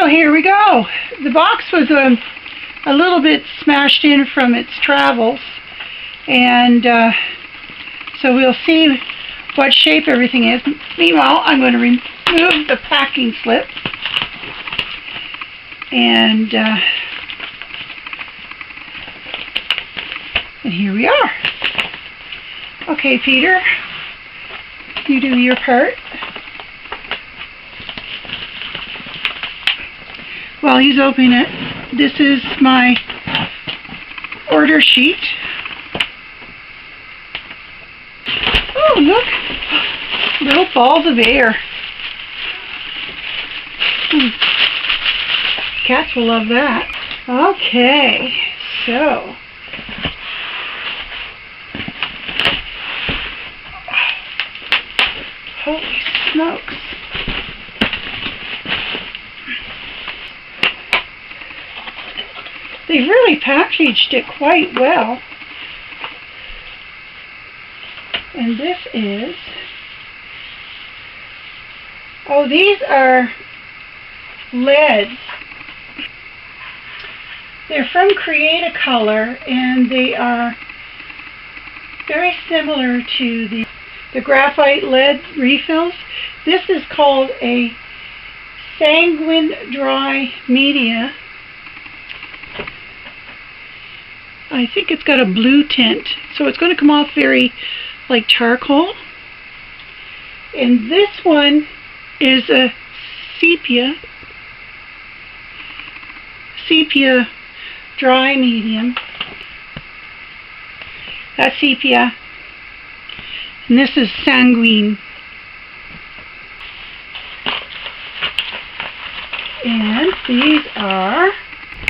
So here we go. The box was a little bit smashed in from its travels, and so we'll see what shape everything is. Meanwhile, I'm going to remove the packing slip, and here we are. Okay, Peter, you do your part. While he's opening it, this is my order sheet. Oh, look! Little balls of air. Cats will love that. Okay, so holy smokes. They've really packaged it quite well. And this is, oh, these are LEDs. They're from Create-A-Color, and they are very similar to the graphite LED refills. This is called a sanguine dry media. I think it's got a blue tint, so it's going to come off very like charcoal. And this one is a sepia dry medium. That's sepia. And this is sanguine. And these are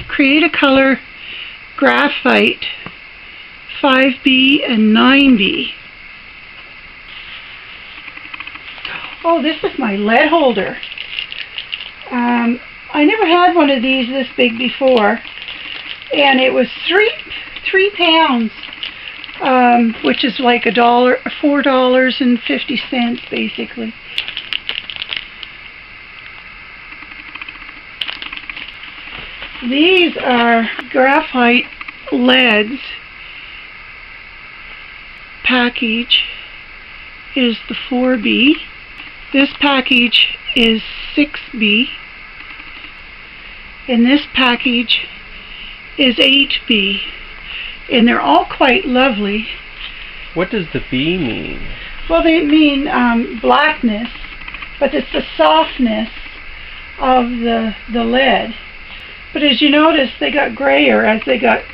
Create-A-Color graphite 5B and 9B. Oh, this is my lead holder. I never had one of these this big before, and it was three pounds, which is like $4.50 basically. These are graphite LEDs. Package is the 4B. This package is 6B. And this package is 8B. And they're all quite lovely. What does the B mean? Well, they mean blackness, but it's the softness of the lead. But as you notice, they got grayer as they got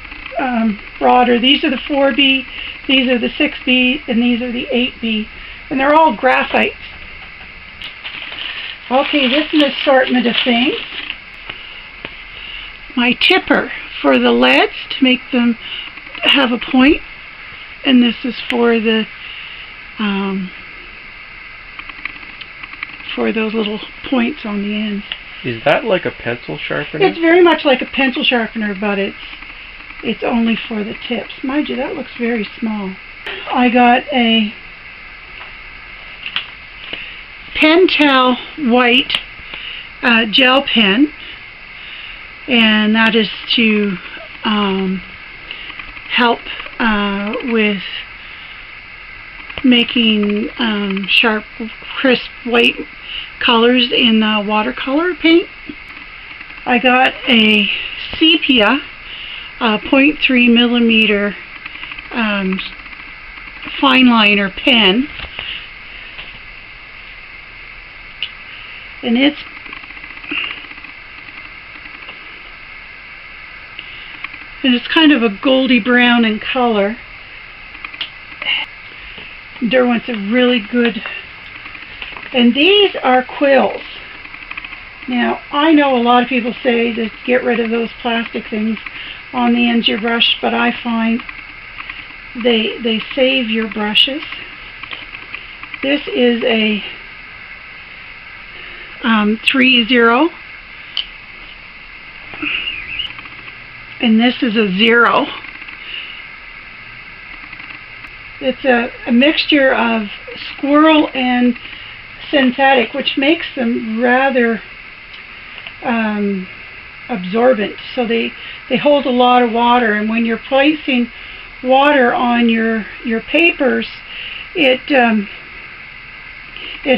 broader. These are the 4B, these are the 6B, and these are the 8B. And they're all graphites. Okay, this is an assortment of things. My tipper for the LEDs to make them have a point. And this is for the for those little points on the end. Is that like a pencil sharpener? It's very much like a pencil sharpener, but it's only for the tips. Mind you, that looks very small. I got a Pentel white gel pen, and that is to help with making sharp, crisp white colors in watercolor paint. I got a sepia 0.3 millimeter fine liner pen, and it's kind of a goldy brown in color. Derwent's a really good. And these are quills. Now, I know a lot of people say to get rid of those plastic things on the ends of your brush, but I find they save your brushes. This is a 3-0, and this is a 0. It's a mixture of squirrel and synthetic, which makes them rather absorbent, so they hold a lot of water, and when you're placing water on your papers, it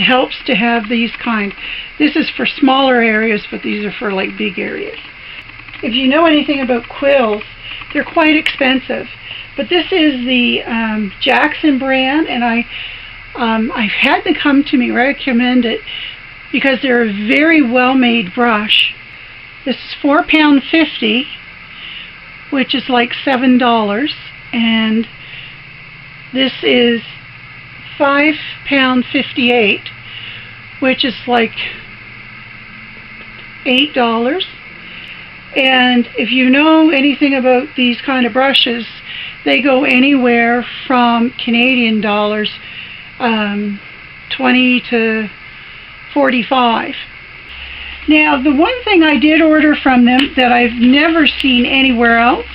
helps to have these kind. This is for smaller areas, but these are for like big areas. If you know anything about quills, they're quite expensive, but this is the Jackson brand, and I've had them come to me, recommend it, because they're a very well-made brush. This is £4.50, which is like $7, and this is £5.58, which is like $8. And if you know anything about these kind of brushes, they go anywhere from Canadian dollars, 20 to 45. Now, the one thing I did order from them that I've never seen anywhere else,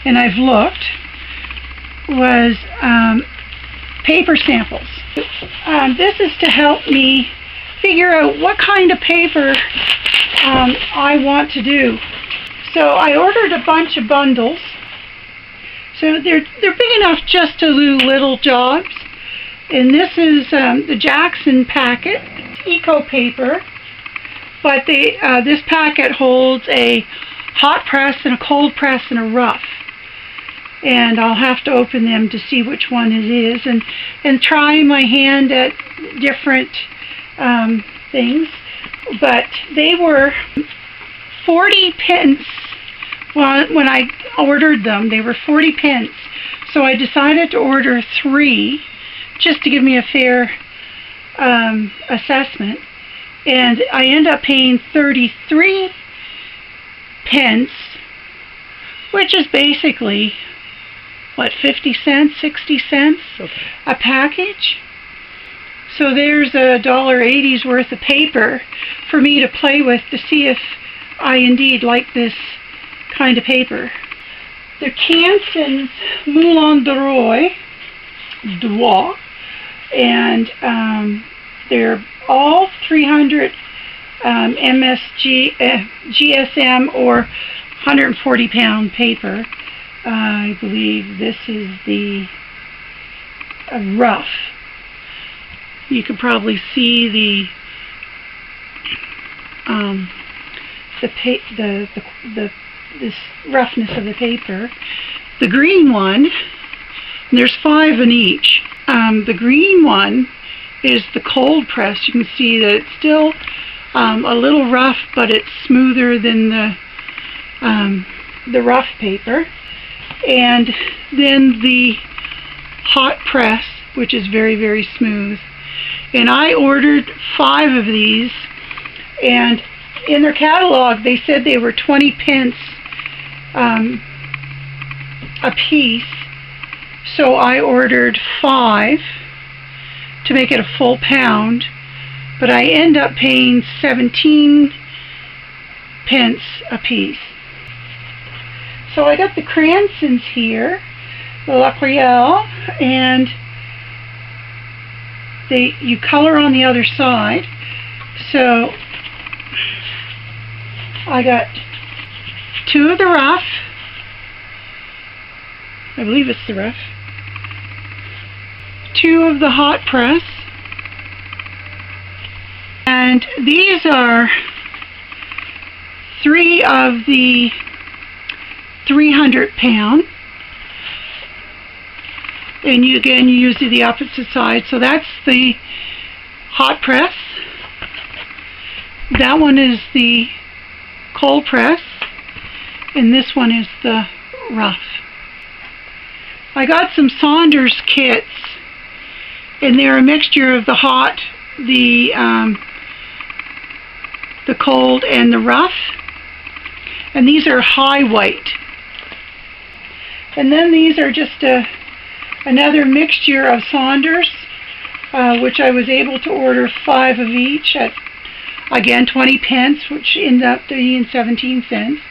and I've looked, was paper samples. This is to help me figure out what kind of paper I want to do. So I ordered a bunch of bundles. So they're big enough just to do little jobs. And this is the Jackson packet, eco paper. But this packet holds a hot press and a cold press and a rough. And I'll have to open them to see which one it is, and try my hand at different things. But they were 40 pence. When I ordered them, they were 40 pence. So I decided to order 3, just to give me a fair assessment. And I end up paying 33 pence, which is basically, what, 50 cents, 60 cents a package? So there's $1.80's worth of paper for me to play with to see if I indeed like this kind of paper. The Canson Moulin d'Oreille, and they're all 300 GSM or 140 pound paper. I believe this is the rough. You can probably see this roughness of the paper. The green one, and there's 5 in each. The green one is the cold press. You can see that it's still a little rough, but it's smoother than the rough paper. And then the hot press, which is very, very smooth. And I ordered 5 of these, and in their catalog they said they were 20 pence a piece. So I ordered 5 to make it a full pound, but I end up paying 17 pence a piece. So I got the Cransons here, the L'Oréal, and you color on the other side. So I got 2 of the rough. I believe it's the rough. 2 of the hot press. And these are 3 of the 300 pound. And you again use the opposite side. So that's the hot press. That one is the cold press. And this one is the rough. I got some Saunders kits, and they're a mixture of the hot, the cold, and the rough. And these are high white. And then these are just another mixture of Saunders, which I was able to order 5 of each at, again, 20 pence, which ended up being 17 cents.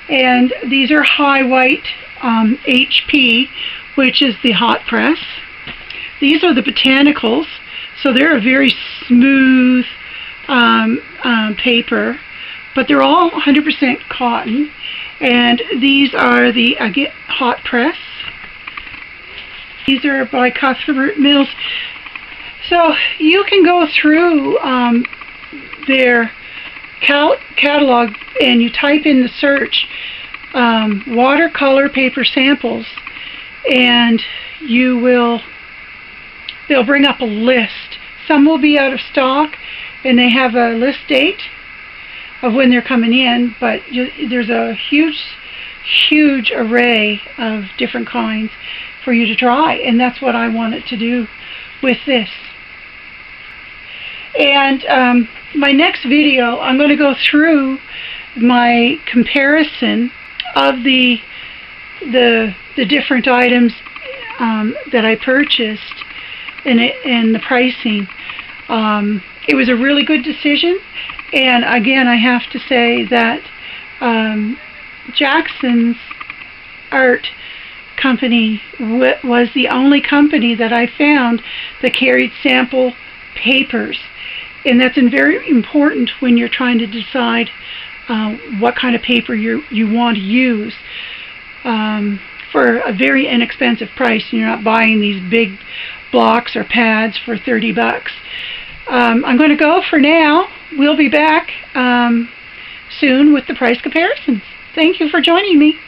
And these are high white HP, which is the hot press. These are the botanicals, so they're a very smooth paper, but they're all 100% cotton. And these are the Hot Press. These are by Cuthbert Mills. So you can go through their catalog and you type in the search watercolor paper samples, and they'll bring up a list. Some will be out of stock and they have a list date of when they're coming in, but there's a huge array of different kinds for you to try, and that's what I wanted to do with this. And my next video, I'm going to go through my comparison of the different items that I purchased and the pricing. It was a really good decision, and again, I have to say that Jackson's Art Company was the only company that I found that carried sample papers, and that's very important when you're trying to decide what kind of paper you want to use for a very inexpensive price. You're not buying these big blocks or pads for $30. I'm going to go for now. We'll be back soon with the price comparisons. Thank you for joining me.